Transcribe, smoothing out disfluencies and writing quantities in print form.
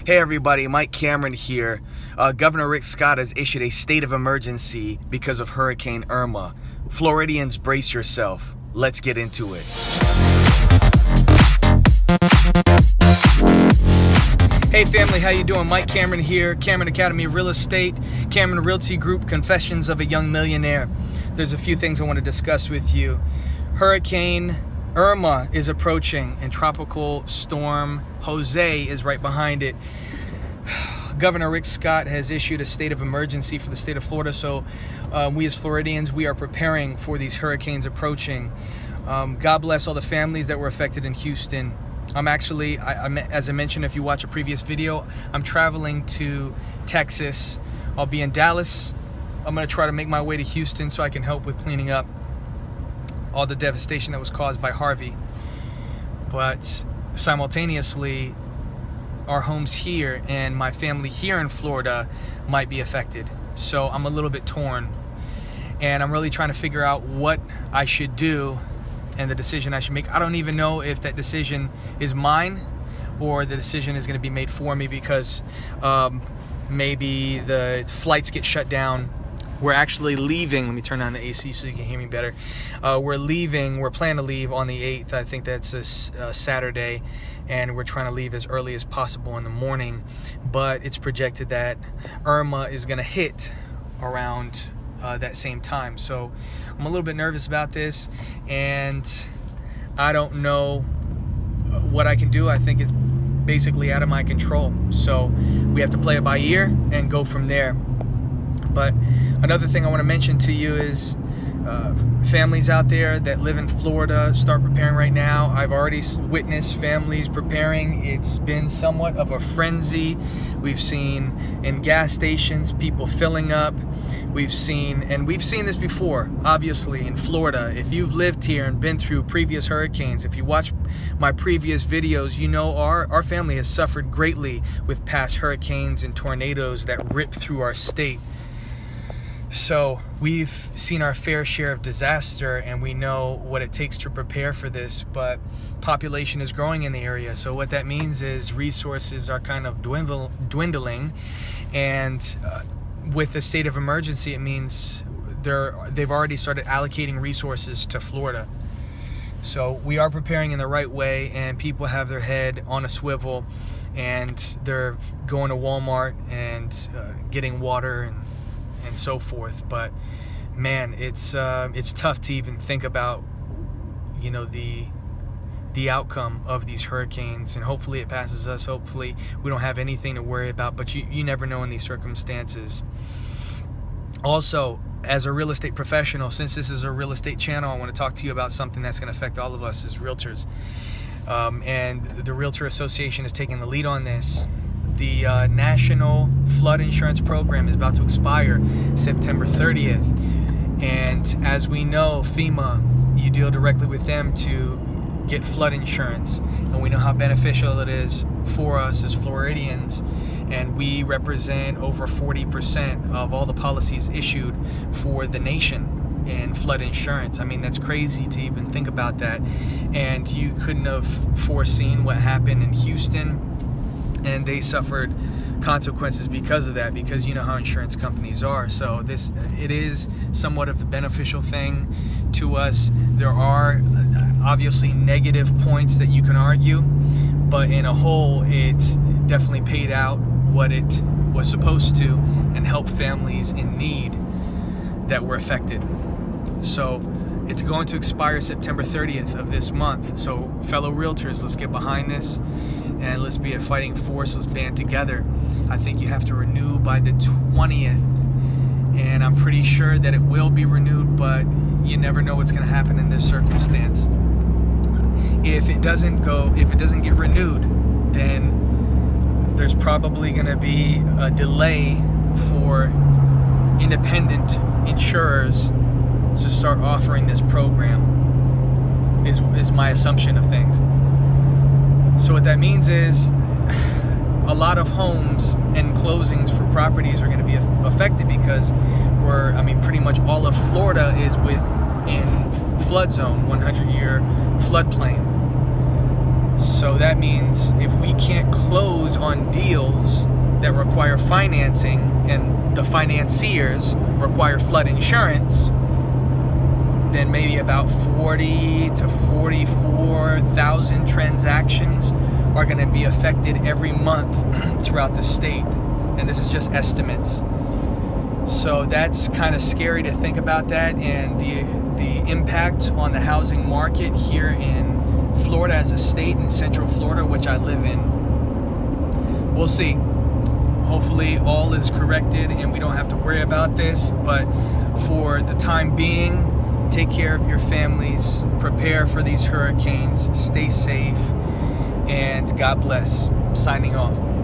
Hey everybody, Mike Cameron here. Governor Rick Scott has issued a state of emergency because of Hurricane Irma. Floridians, brace yourself. Let's get into it. Hey family, how you doing? Mike Cameron here, Cameron Academy of Real Estate, Cameron Realty Group, Confessions of a Young Millionaire. There's a few things I want to discuss with you. Hurricane Irma is approaching and Tropical Storm Jose is right behind it. Governor Rick Scott has issued a state of emergency for the state of Florida, so we as Floridians, we are preparing for these hurricanes approaching. God bless all the families that were affected in Houston. I'm actually, as I mentioned, if you watch a previous video, I'm traveling to Texas. I'll be in Dallas. I'm going to try to make my way to Houston so I can help with cleaning up all the devastation that was caused by Harvey. But simultaneously, our homes here and my family here in Florida might be affected. So I'm a little bit torn, and I'm really trying to figure out what I should do and the decision I should make. I don't even know if that decision is mine or the decision is going to be made for me, because maybe the flights get shut down. We're actually leaving. Let me turn on the AC so you can hear me better. We're planning to leave on the 8th. I think that's a Saturday, and we're trying to leave as early as possible in the morning. But it's projected that Irma is going to hit around that same time. So I'm a little bit nervous about this, and I don't know what I can do. I think it's basically out of my control. So we have to play it by ear and go from there. But another thing I want to mention to you is families out there that live in Florida, start preparing right now. I've already witnessed families preparing. It's been somewhat of a frenzy. We've seen in gas stations people filling up. We've seen this before, obviously, in Florida. If you've lived here and been through previous hurricanes, if you watch my previous videos, you know our family has suffered greatly with past hurricanes and tornadoes that rip through our state. So we've seen our fair share of disaster, and we know what it takes to prepare for this, but population is growing in the area. So what that means is resources are kind of dwindling, and with the state of emergency, it means they've already started allocating resources to Florida. So we are preparing in the right way, and people have their head on a swivel, and they're going to Walmart and getting water and so forth. But man, it's tough to even think about, you know, the outcome of these hurricanes, and hopefully it passes us. Hopefully we don't have anything to worry about, but you never know in these circumstances. Also, as a real estate professional, since this is a real estate channel, I want to talk to you about something that's going to affect all of us as realtors, and the Realtor Association is taking the lead on this. The National Flood Insurance Program is about to expire September 30th. And as we know, FEMA, you deal directly with them to get flood insurance. And we know how beneficial it is for us as Floridians. And we represent over 40% of all the policies issued for the nation in flood insurance. I mean, that's crazy to even think about that. And you couldn't have foreseen what happened in Houston, and they suffered consequences because of that, because you know how insurance companies are. So it is somewhat of a beneficial thing to us. There are obviously negative points that you can argue, but in a whole, it definitely paid out what it was supposed to and helped families in need that were affected. So it's going to expire September 30th of this month. So fellow realtors, let's get behind this, and let's be a fighting force. Let's band together. I think you have to renew by the 20th, and I'm pretty sure that it will be renewed, but you never know what's going to happen in this circumstance. If it doesn't get renewed, then there's probably going to be a delay for independent insurers to start offering this program, is my assumption of things. So what that means is a lot of homes and closings for properties are going to be affected, because pretty much all of Florida is within flood zone, 100-year floodplain. So that means if we can't close on deals that require financing and the financiers require flood insurance, then maybe about 40 to 44,000 transactions are going to be affected every month throughout the state. And this is just estimates. So that's kind of scary to think about that, and the impact on the housing market here in Florida as a state, in Central Florida, which I live in. We'll see. Hopefully all is corrected and we don't have to worry about this, but for the time being, take care of your families, prepare for these hurricanes, stay safe, and God bless. Signing off.